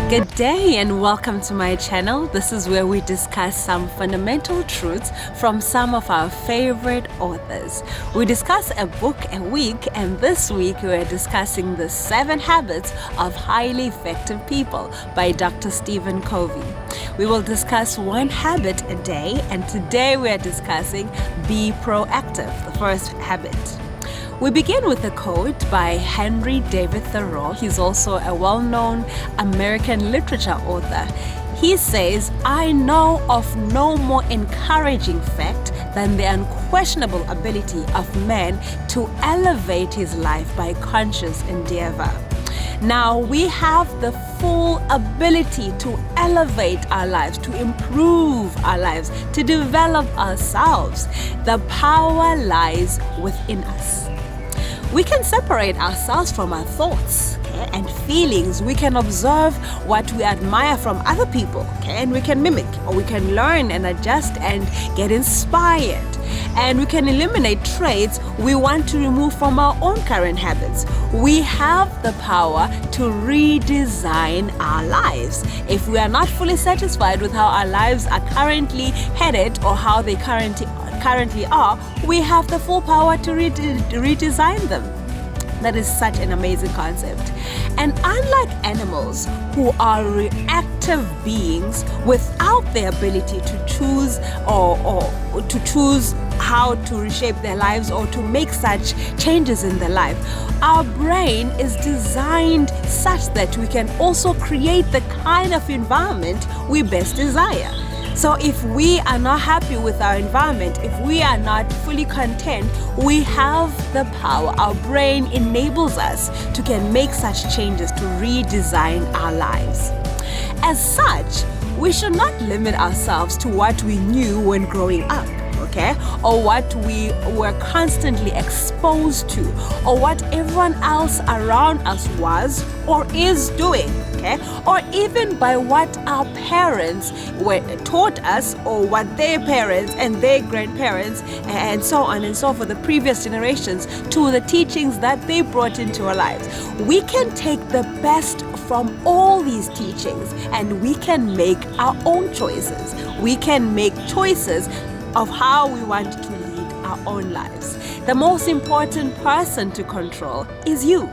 Good day and welcome to my channel. This is where we discuss some fundamental truths from some of our favorite authors. We discuss a book a week, and this week we are discussing The 7 Habits of Highly Effective People by Dr. Stephen Covey. We will discuss one habit a day, and today we are discussing Be Proactive, the first habit. We begin with a quote by Henry David Thoreau. He's also a well-known American literature author. He says, "I know of no more encouraging fact than the unquestionable ability of man to elevate his life by conscious endeavor." Now, we have the full ability to elevate our lives, to improve our lives, to develop ourselves. The power lies within us. We can separate ourselves from our thoughts, and feelings. We can observe what we admire from other people, and we can mimic, or we can learn and adjust and get inspired. And we can eliminate traits we want to remove from our own current habits. We have the power to redesign our lives. If we are not fully satisfied with how our lives are currently headed or how they currently are, we have the full power to redesign them. That is such an amazing concept. And unlike animals who are reactive beings without the ability to choose or to choose how to reshape their lives or to make such changes in their life, our brain is designed such that we can also create the kind of environment we best desire. So if we are not happy with our environment, if we are not fully content, we have the power. Our brain enables us to can make such changes to redesign our lives. As such, we should not limit ourselves to what we knew when growing up, or what we were constantly exposed to, or what everyone else around us was or is doing, or even by what our parents were taught us, or what their parents and their grandparents and so on and so forth, the previous generations, to the teachings that they brought into our lives. We can take the best from all these teachings and we can make our own choices. We can make choices of how we want to lead our own lives. The most important person to control is you.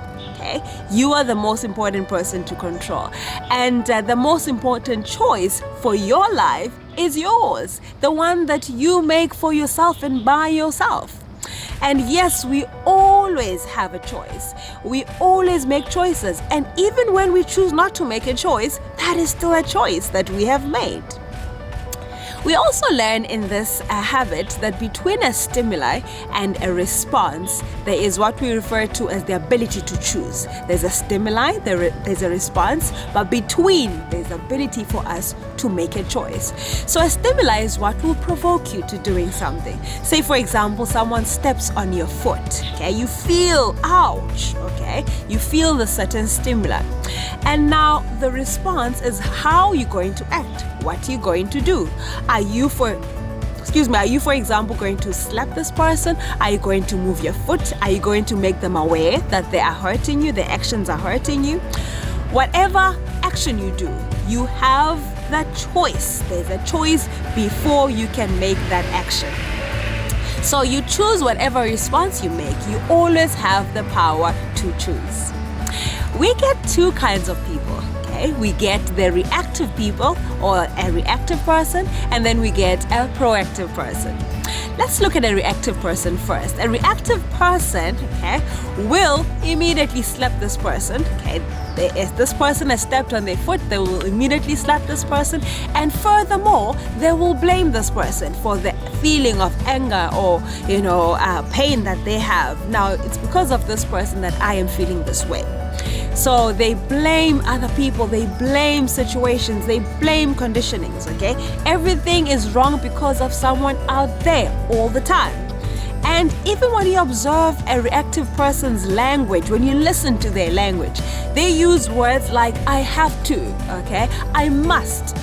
You are the most important person to control. And the most important choice for your life is yours. The one that you make for yourself and by yourself. And yes, we always have a choice. We always make choices. And even when we choose not to make a choice, that is still a choice that we have made. We also learn in this habit that between a stimuli and a response, there is what we refer to as the ability to choose. There's a stimuli, there's a response, but between there's the ability for us to make a choice. So a stimuli is what will provoke you to doing something. Say, for example, someone steps on your foot, you feel ouch, you feel the certain stimuli. And now the response is how you're going to act. What are you going to do? Are you, for example, going to slap this person? Are you going to move your foot? Are you going to make them aware that they are hurting you, their actions are hurting you? Whatever action you do, you have that choice. There's a choice before you can make that action. So you choose whatever response you make. You always have the power to choose. We get two kinds of people. We get the reactive people, or a reactive person, and then we get a proactive person. Let's look at a reactive person first. A reactive person, will immediately slap this person. If this person has stepped on their foot, they will immediately slap this person, and furthermore, they will blame this person for the feeling of anger or pain that they have. Now, it's because of this person that I am feeling this way. So they blame other people, they blame situations, they blame conditionings, Everything is wrong because of someone out there all the time. And even when you observe a reactive person's language, when you listen to their language, they use words like I have to, I must,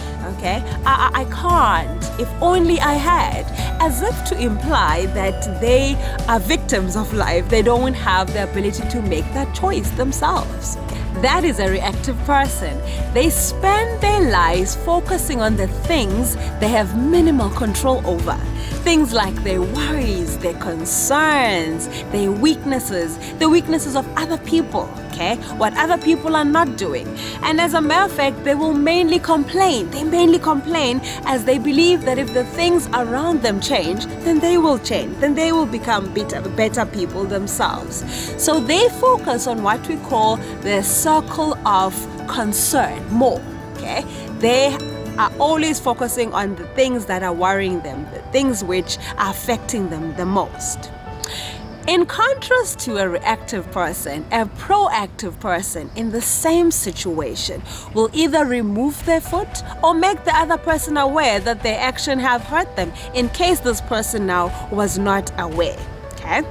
I can't, if only I had, as if to imply that they are victims of life. They don't have the ability to make that choice themselves. That is a reactive person. They spend their lives focusing on the things they have minimal control over. Things like their worries, their concerns, their weaknesses, the weaknesses of other people, okay? What other people are not doing. And as a matter of fact, they will mainly complain. They mainly complain as they believe that if the things around them change, then they will change. Then they will become better people themselves. So they focus on what we call the circle of concern more, okay? They are always focusing on the things that are worrying them, the things which are affecting them the most. In contrast to a reactive person, a proactive person in the same situation will either remove their foot or make the other person aware that their action have hurt them, in case this person now was not aware. Okay?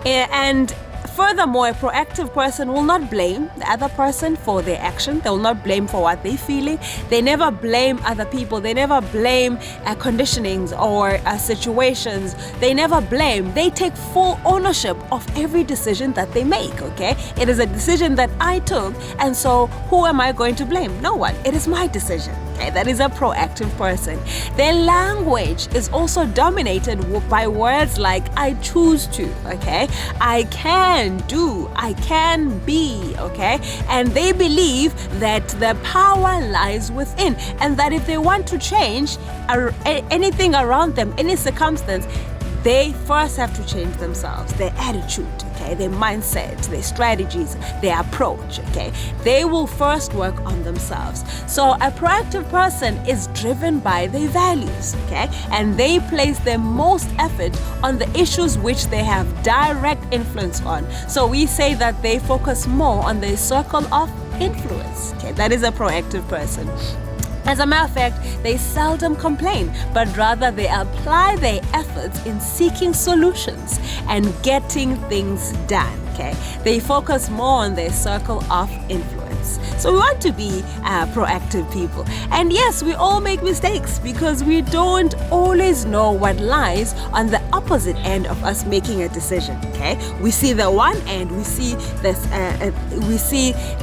And furthermore, a proactive person will not blame the other person for their action. They will not blame for what they're feeling. They never blame other people. They never blame conditionings or situations. They never blame. They take full ownership of every decision that they make, okay? It is a decision that I took, and so who am I going to blame? No one. It is my decision. Okay, that is a proactive person. Their language is also dominated by words like I choose to, okay? I can do, I can be, okay? And they believe that the power lies within, and that if they want to change anything around them, any circumstance, they first have to change themselves, their attitude, okay, their mindset, their strategies, their approach, okay. They will first work on themselves. So a proactive person is driven by their values, okay, and they place their most effort on the issues which they have direct influence on. So we say that they focus more on their circle of influence, okay. That is a proactive person. As a matter of fact, they seldom complain, but rather they apply their efforts in seeking solutions and getting things done, okay? They focus more on their circle of influence. So we want to be proactive people. And yes, we all make mistakes because we don't always know what lies on the opposite end of us making a decision, okay? We see the one end, we see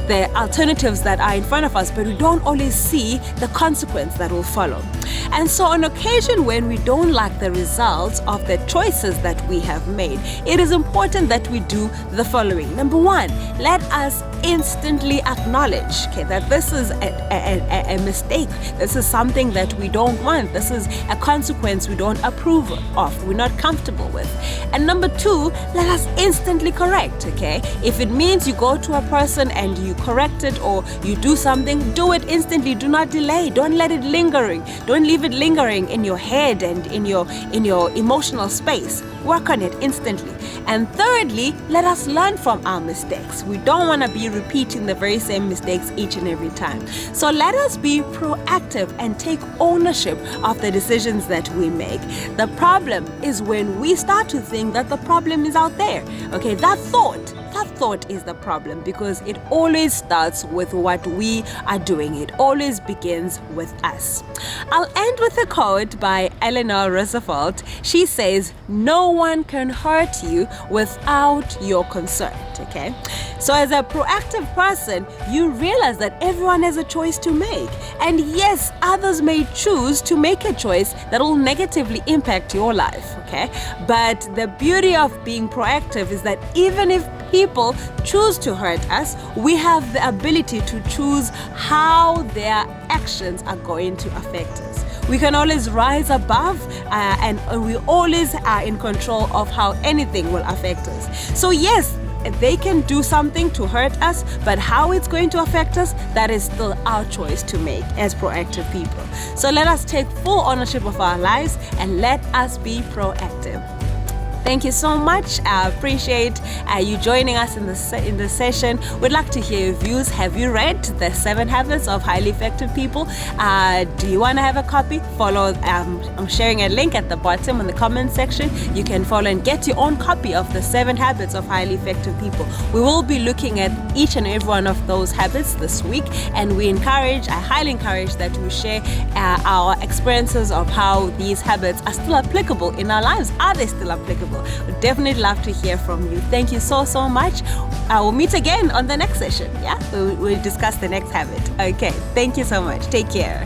the alternatives that are in front of us, but we don't always see the consequence that will follow. And so on occasion when we don't like the results of the choices that we have made, it is important that we do the following. Number one, let us instantly acknowledge, okay, that this is a mistake. This is something that we don't want. This is a consequence we don't approve of, we're not comfortable with. And number two, let us instantly correct, okay? If it means you go to a person and you correct it or you do something, do it instantly. Do not delay. Don't let it lingering. Don't leave it lingering in your head and in your emotional space. Work on it instantly. And thirdly, let us learn from our mistakes. We don't want to be repeating the very same mistakes each and every time. So let us be proactive and take ownership of the decisions that we make. The problem is when we start to think that the problem is out there. Okay, that thought is the problem, because it always starts with what we are doing. It always begins with us. I'll end with a quote by Eleanor Roosevelt. She says, "No one can hurt you without your consent." Okay? So as a proactive person, you realize that everyone has a choice to make. And yes, others may choose to make a choice that will negatively impact your life, okay? But the beauty of being proactive is that even if people choose to hurt us, we have the ability to choose how their actions are going to affect us. We can always rise above and we always are in control of how anything will affect us. So yes, they can do something to hurt us, but how it's going to affect us, that is still our choice to make as proactive people. So let us take full ownership of our lives and let us be proactive. Thank you so much. I appreciate you joining us in the session. We'd like to hear your views. Have you read The 7 Habits of Highly Effective People? Do you want to have a copy? Follow. I'm sharing a link at the bottom in the comment section. You can follow and get your own copy of The 7 Habits of Highly Effective People. We will be looking at each and every one of those habits this week, and I highly encourage that we share our experiences of how these habits are still applicable in our lives. Are they still applicable? below. We'd definitely love to hear from you. Thank you so much. I will meet again on the next session. Yeah, we'll discuss the next habit. Okay, thank you so much. Take care.